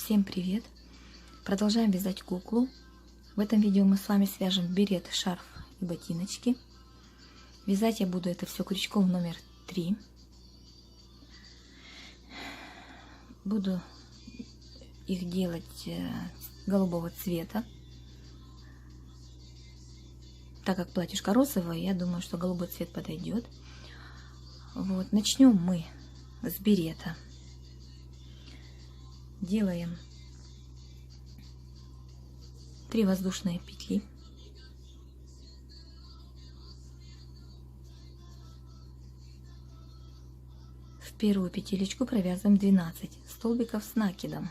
Всем привет! Продолжаем вязать куклу. В этом видео мы с вами свяжем берет, шарф и ботиночки. Вязать я буду это все крючком номер 3. Буду их делать голубого цвета. Так как платьишко розовое, я думаю, что голубой цвет подойдет. Вот. Начнем мы с берета. Делаем 3 воздушные петли. В первую петелечку провязываем 12 столбиков с накидом.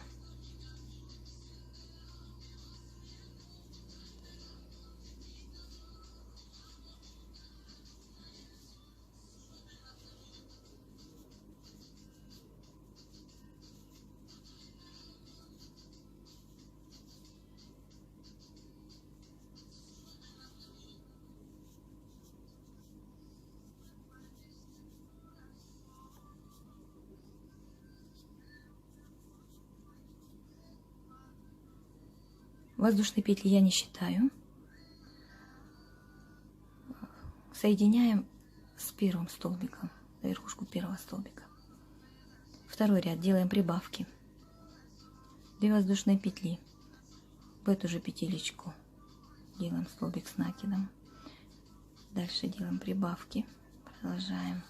Воздушные петли я не считаю. Соединяем с первым столбиком, на верхушку первого столбика. Второй ряд делаем прибавки. 2 воздушные петли. В эту же петелечку делаем столбик с накидом. Дальше делаем прибавки. Продолжаем.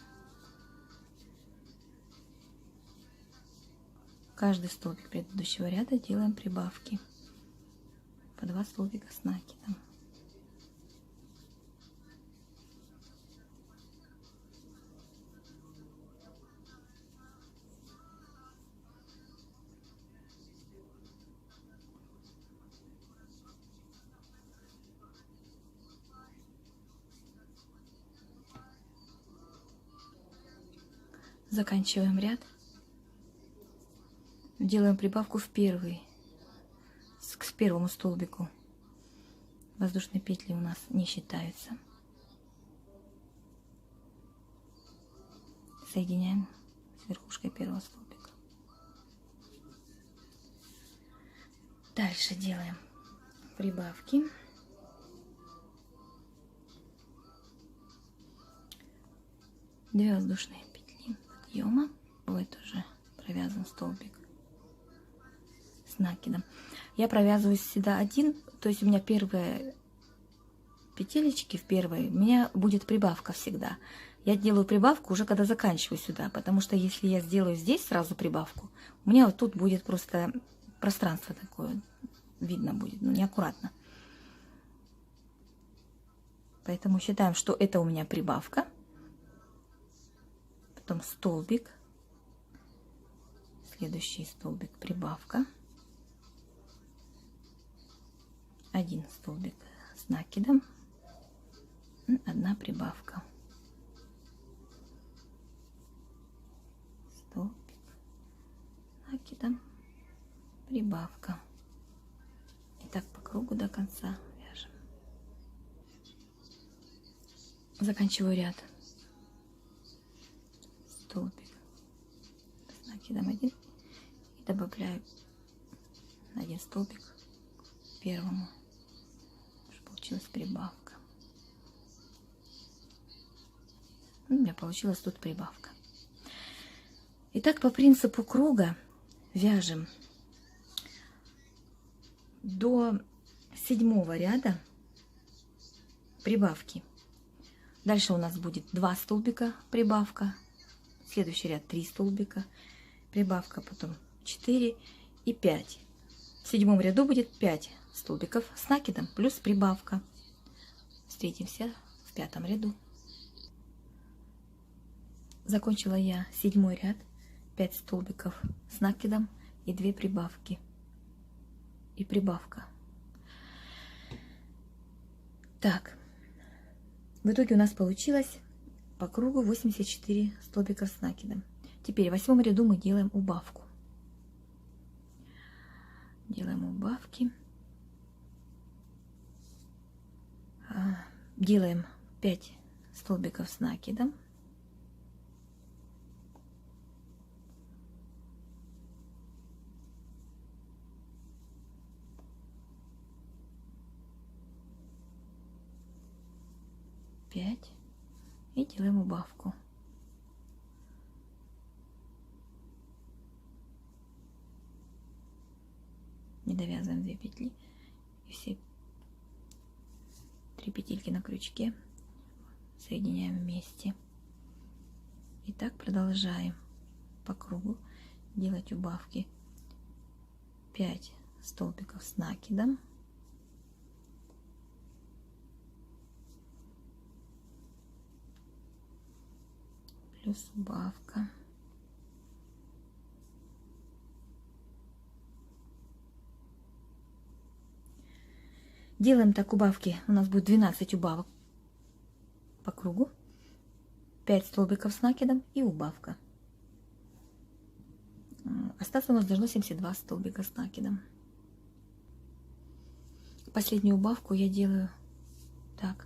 Каждый столбик предыдущего ряда делаем прибавки. По 2 столбика с накидом. Заканчиваем ряд. Делаем прибавку в первый, к первому столбику. Воздушные петли у нас не считаются. Соединяем с верхушкой первого столбика. Дальше делаем прибавки. Две воздушные петли подъема. В эту же провязан столбик с накидом. Я провязываю всегда один, то есть у меня первые петелечки в первой, у меня будет прибавка всегда. Я делаю прибавку уже когда заканчиваю сюда, потому что если я сделаю здесь сразу прибавку, у меня вот тут будет просто пространство такое, видно будет, но неаккуратно. Поэтому считаем, что это у меня прибавка, потом столбик, следующий столбик прибавка. Один столбик с накидом, 1 прибавка, столбик накидом, прибавка. И так по кругу до конца вяжем. Заканчиваю ряд. Столбик с накидом 1 и добавляю 1 столбик к первому. Получилась прибавка. У меня получилась тут прибавка. Итак, по принципу круга вяжем до 7-го ряда прибавки. Дальше у нас будет 2 столбика прибавка. Следующий ряд 3 столбика прибавка, потом 4 и 5. В 7-м ряду будет 5 столбиков с накидом плюс прибавка. Встретимся в 5-м ряду. Закончила я 7-й ряд, 5 столбиков с накидом и 2 прибавки. И прибавка. Так, в итоге у нас получилось по кругу 84 столбика с накидом. Теперь в 8-м ряду мы делаем убавку. Делаем убавки. Делаем 5 столбиков с накидом. И делаем убавку. Не довязываем 2 петли. И все 3 петельки на крючке соединяем вместе. И так продолжаем по кругу делать убавки. 5 столбиков с накидом. Плюс убавка. Делаем так убавки. У нас будет 12 убавок по кругу. 5 столбиков с накидом и убавка. Остаться у нас должно 72 столбика с накидом. Последнюю убавку я делаю так.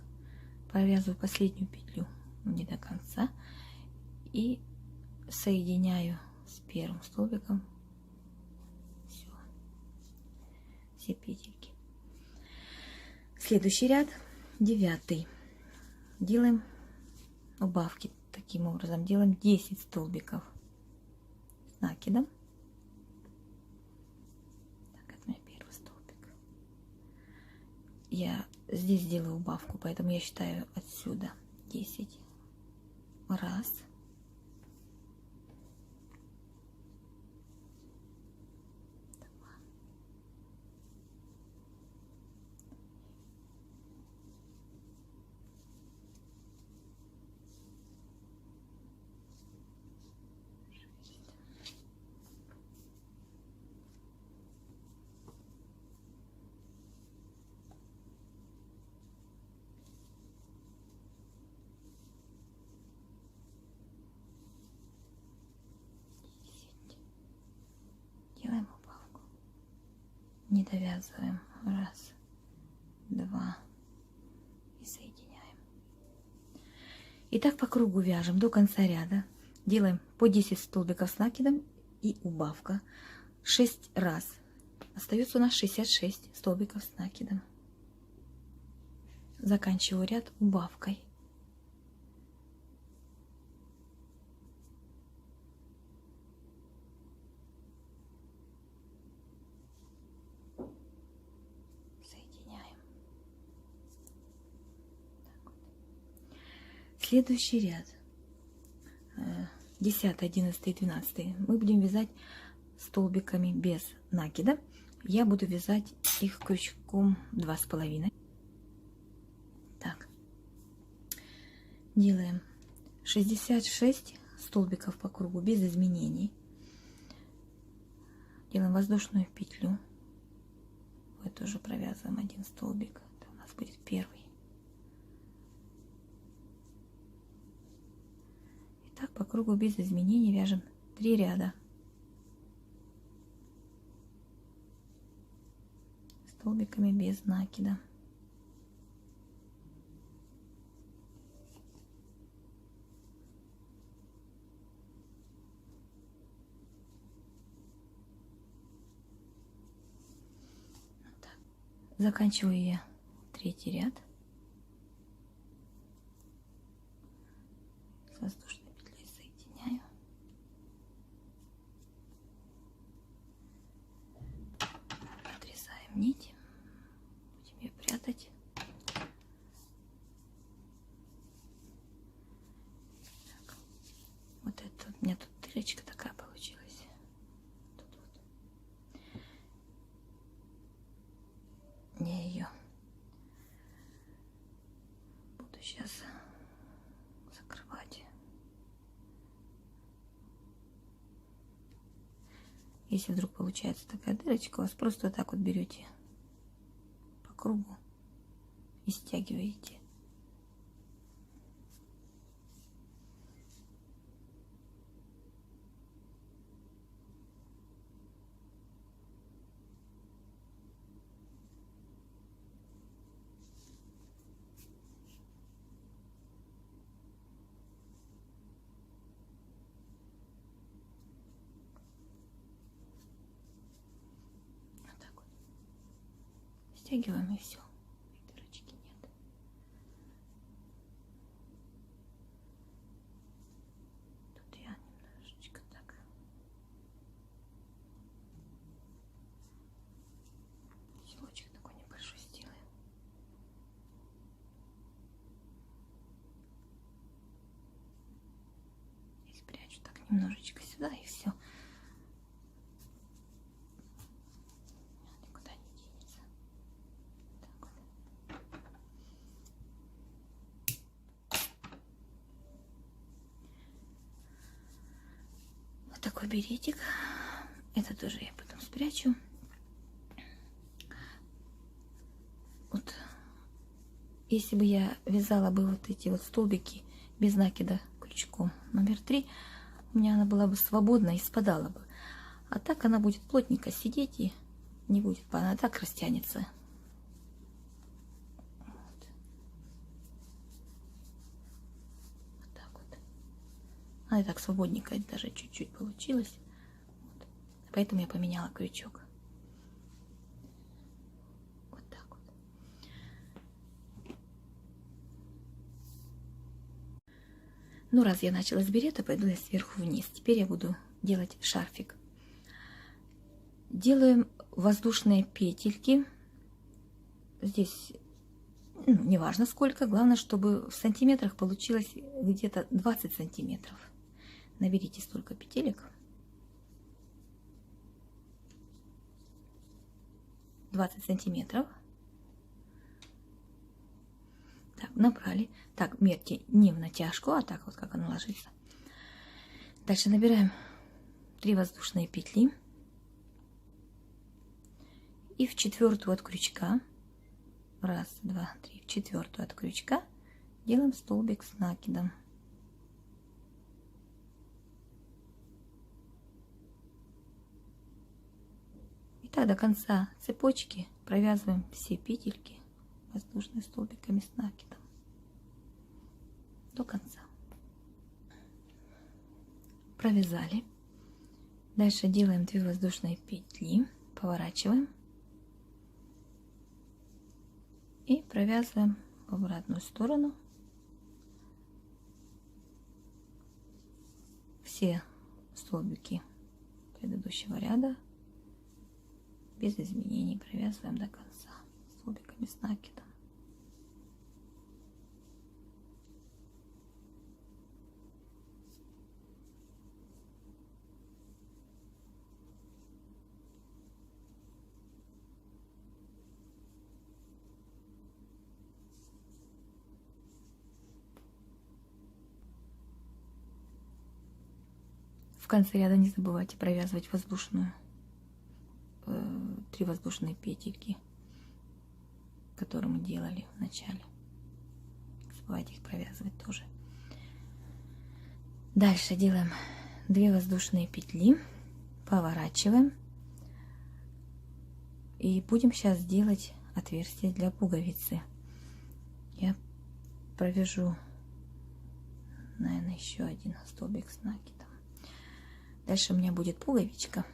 Провязываю последнюю петлю не до конца. И соединяю с первым столбиком все петельки. Следующий ряд, 9. Делаем убавки таким образом. Делаем 10 столбиков с накидом. Так, это у меня первый столбик. Я здесь делаю убавку, поэтому я считаю отсюда 10. Раз. Делаем убавку. Не довязываем. Раз, два. И соединяем. И так по кругу вяжем до конца ряда. Делаем по 10 столбиков с накидом и убавка. 6 раз. Остается у нас 66 столбиков с накидом. Заканчиваю ряд убавкой. Соединяем. Так вот. Следующий ряд. 10, 11 и 12 мы будем вязать столбиками без накида. Я буду вязать их крючком 2,5. Так. Делаем 66 столбиков по кругу без изменений. Делаем воздушную петлю. В эту же провязываем один столбик. Это у нас будет первый. И так по кругу без изменений вяжем 3 ряда. Столбиками без накида. Вот так. Заканчиваю я 3-й ряд с воздушной петлей, соединяю. Отрезаем нить. Будем ее прятать. Так. Вот это у меня тут дырочка такая получилась. Тут вот. Я ее буду сейчас закрывать. Если вдруг получается такая дырочка, у вас просто вот так вот берете по кругу и стягиваете. Вот так вот. Стягиваем и все. Дырочки нет. Немножечко сюда и все. Никуда не денется. Так вот. Вот такой беретик. Это тоже я потом спрячу. Вот. Если бы я вязала бы вот эти вот столбики без накида крючком номер 3, у меня она была бы свободна и спадала бы. А так она будет плотненько сидеть и не будет, она так растянется. Вот. Вот так вот. Она и так свободненько даже чуть-чуть получилась. Вот. Поэтому я поменяла крючок. Вот так вот. Ну, раз я начала с берета, пойду я сверху вниз. Теперь я буду делать шарфик. Делаем воздушные петельки. Здесь, ну, неважно сколько, главное, чтобы в сантиметрах получилось где-то 20 сантиметров. Наберите столько петелек. 20 сантиметров. Так, набрали. Так, мерьте не в натяжку, а так вот, как оно ложится. Дальше набираем 3 воздушные петли. И в четвертую от крючка, раз, два, три, в четвертую от крючка делаем столбик с накидом. И так до конца цепочки провязываем все петельки воздушными столбиками с накидом до конца. Провязали. Дальше делаем 2 воздушные петли, поворачиваем и провязываем в обратную сторону все столбики предыдущего ряда без изменений, провязываем до конца столбиками с накидом. В конце ряда не забывайте провязывать воздушную 3 воздушные петельки, которые мы делали в начале. Не забывайте их провязывать тоже. Дальше делаем 2 воздушные петли, поворачиваем и будем сейчас делать отверстие для пуговицы. Я провяжу, наверное, еще один столбик с накидом. Дальше у меня будет пуговичка.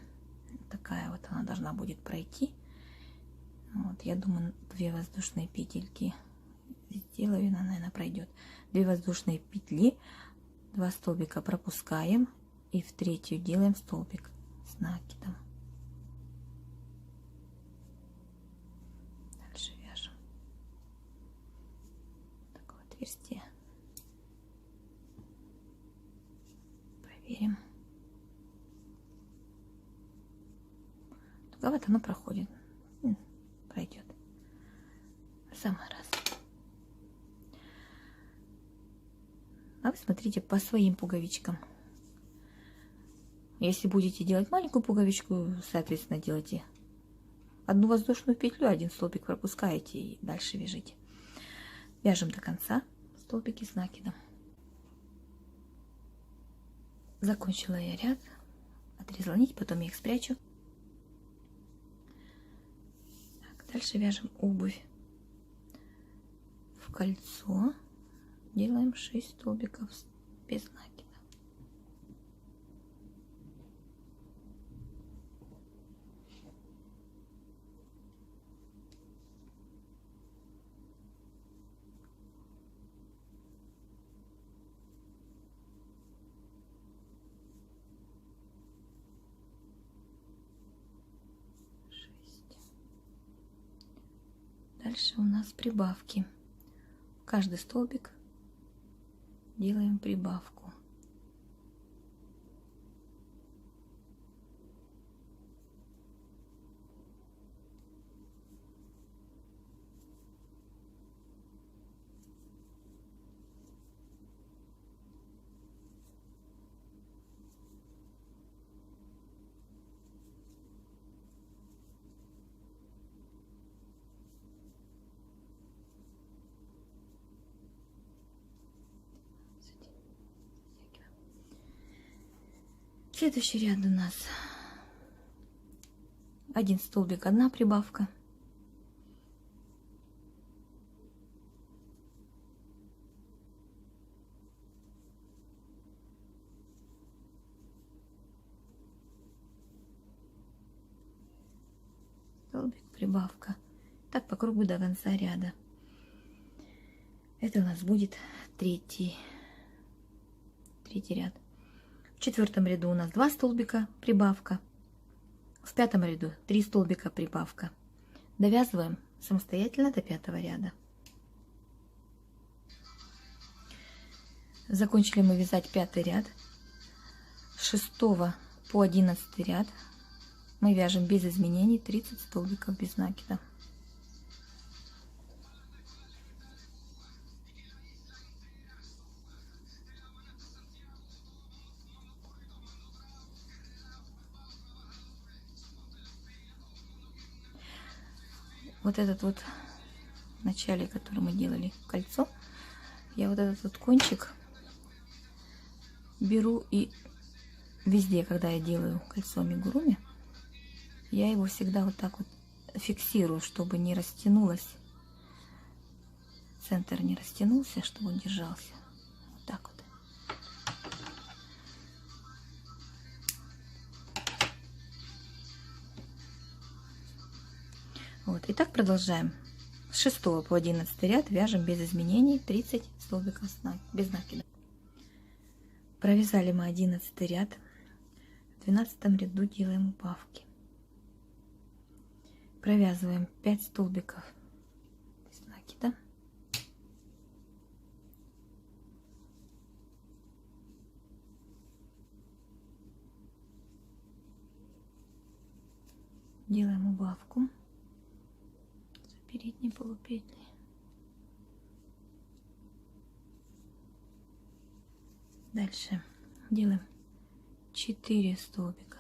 Такая вот она должна будет пройти. Вот, я думаю, 2 воздушные петельки сделаю, она, наверное, пройдет. 2 воздушные петли, 2 столбика пропускаем и в третью делаем столбик с накидом. Дальше вяжем такое отверстие. Проверим. Вот оно проходит, пройдет в самый раз. А вы смотрите по своим пуговичкам. Если будете делать маленькую пуговичку, соответственно, делайте 1 воздушную петлю, 1 столбик пропускаете и дальше вяжите. Вяжем до конца столбики с накидом. Закончила я ряд, отрезала нить, потом я их спрячу. Дальше вяжем обувь в кольцо, делаем 6 столбиков без накида. Дальше у нас прибавки. Каждый столбик делаем прибавку. Следующий ряд у нас 1 столбик, 1 прибавка. Столбик, прибавка. Так по кругу до конца ряда. Это у нас будет третий ряд. В 4 ряду у нас 2 столбика, прибавка. В 5 ряду 3 столбика, прибавка. Довязываем самостоятельно до 5 ряда. Закончили мы вязать 5 ряд. С 6 по 11 ряд мы вяжем без изменений 30 столбиков без накида. Вот этот вот в начале, который мы делали кольцо, я вот этот вот кончик беру и везде, когда я делаю кольцо амигуруми, я его всегда вот так вот фиксирую, чтобы не растянулось, центр не растянулся, чтобы он держался. Вот так вот. Вот, и так продолжаем. С 6 по 11 ряд вяжем без изменений 30 столбиков без накида. Провязали мы 11 ряд. В 12 ряду делаем убавки. Провязываем 5 столбиков без накида. Делаем убавку передней полупетли. Дальше делаем 4 столбика.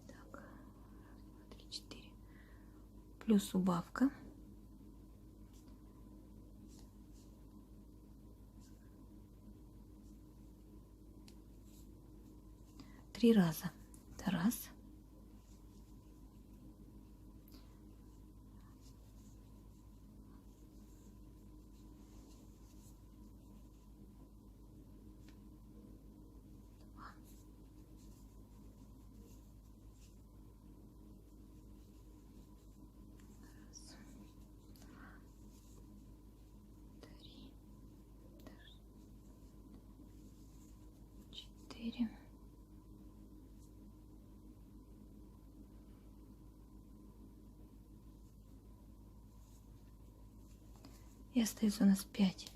Так, 1, 2, 3, 4. Плюс убавка. Три раза. Это раз. Два. Раз. Два. Три. Четыре. И остается у нас 5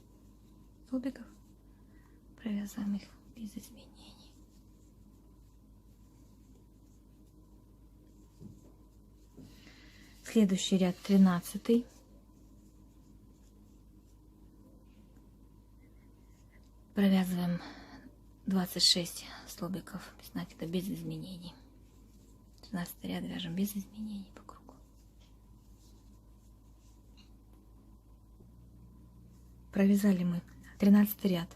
столбиков. Провязываем их без изменений. Следующий ряд 13. Провязываем 26 столбиков без накида без изменений. 13 ряд вяжем без изменений по кругу. Провязали мы 13 ряд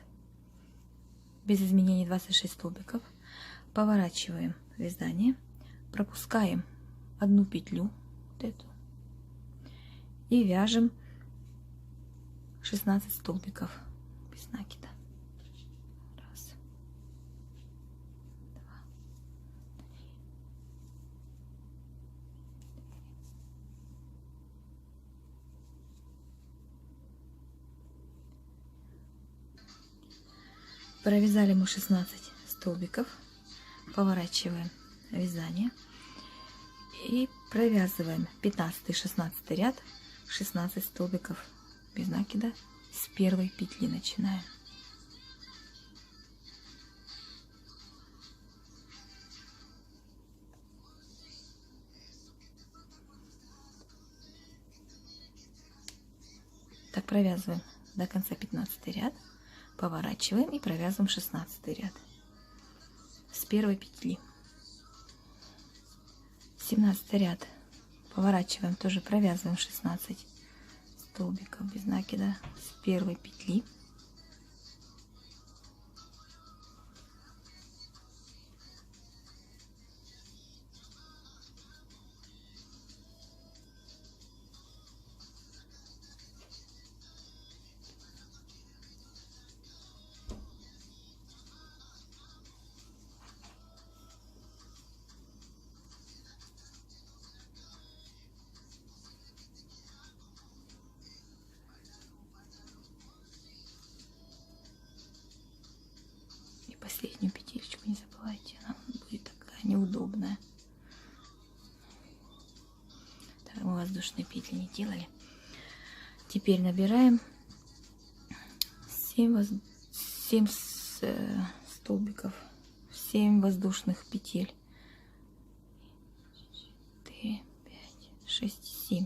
без изменений 26 столбиков. Поворачиваем вязание, пропускаем одну петлю, вот эту, и вяжем 16 столбиков без накида. Раз, два, три, провязали мы 16 столбиков, поворачиваем вязание и провязываем 15-16 ряд 16 столбиков без накида с первой петли начинаем. Так провязываем до конца 15 ряд, поворачиваем и провязываем 16 ряд с первой петли. 17 ряд поворачиваем, тоже провязываем 16 столбиков без накида с первой петли. Последнюю петелечку не забывайте, она будет такая неудобная. Так, мы воздушные петли не делали. Теперь набираем 7 столбиков, 7 воздушных петель. 4, 5, 6, 7.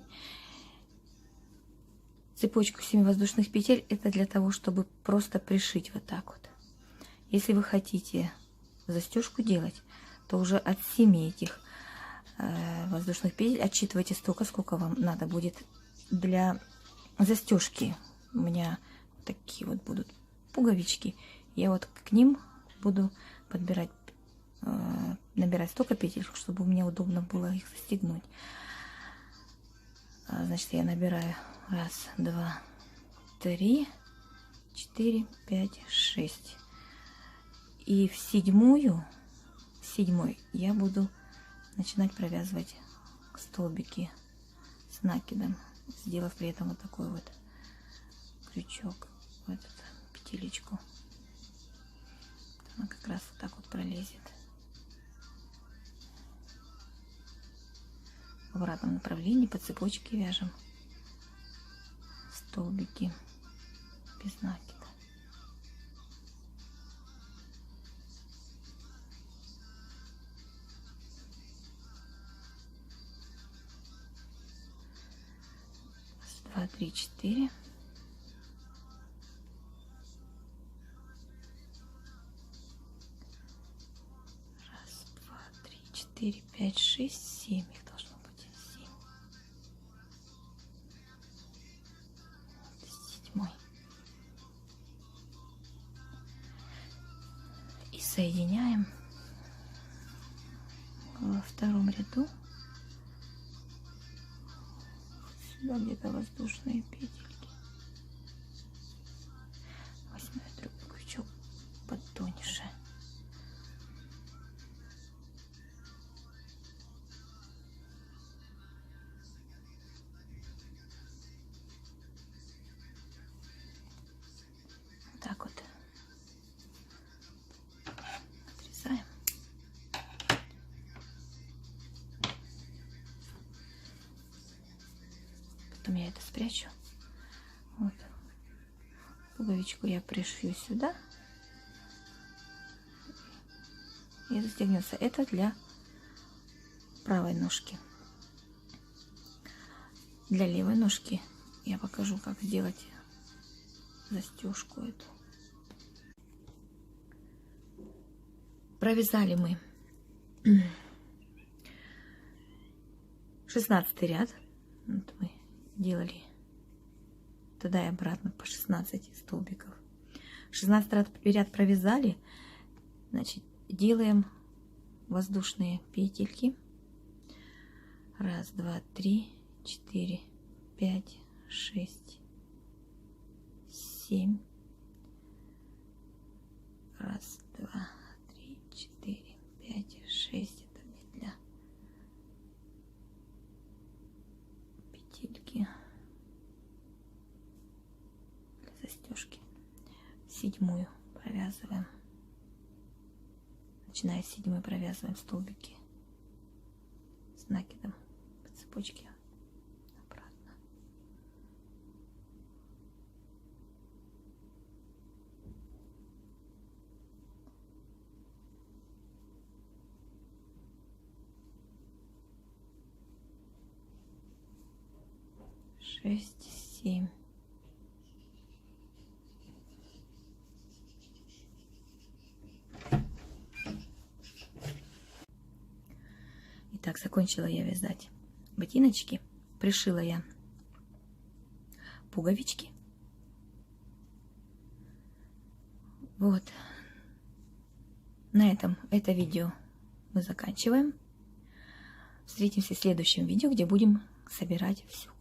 Цепочку 7 воздушных петель это для того, чтобы просто пришить вот так вот. Если вы хотите застежку делать, то уже от 7 этих воздушных петель отсчитывайте столько, сколько вам надо будет для застежки. У меня такие вот будут пуговички. Я вот к ним буду подбирать, набирать столько петель, чтобы мне удобно было их застегнуть. Значит, я набираю 1, 2, 3, 4, 5, 6. И в седьмой я буду начинать провязывать столбики с накидом, сделав при этом вот такой вот крючок в эту петелечку. Она как раз вот так вот пролезет. В обратном направлении по цепочке вяжем столбики без накида. Раз, 2, 3, 4. Раз, 2, 3, 4, 5, 6, 7. Их должно быть 7. Седьмой. И соединяем во втором ряду. Сюда где-то воздушные петельки. Возьму другой крючок потоньше. Так вот отрезаем. Потом я это спрячу. Вот. Пуговичку я пришью сюда. И застегнется. Это для правой ножки. Для левой ножки я покажу, как сделать застежку эту. Провязали мы 16 ряд. Вот мы делали туда и обратно по 16 столбиков. 16 ряд провязали. Значит, делаем воздушные петельки. 1, 2, 3, 4, 5, 6, 7. 1, 2, 3, 4, 5, 6. Это петля. Петельки для застежки. Седьмую провязываем. Начиная с седьмой провязываем столбики с накидом по цепочке обратно. Шесть, 7. Итак, закончила я вязать ботиночки. Пришила я пуговички. Вот. На этом это видео мы заканчиваем. Встретимся в следующем видео, где будем собирать все.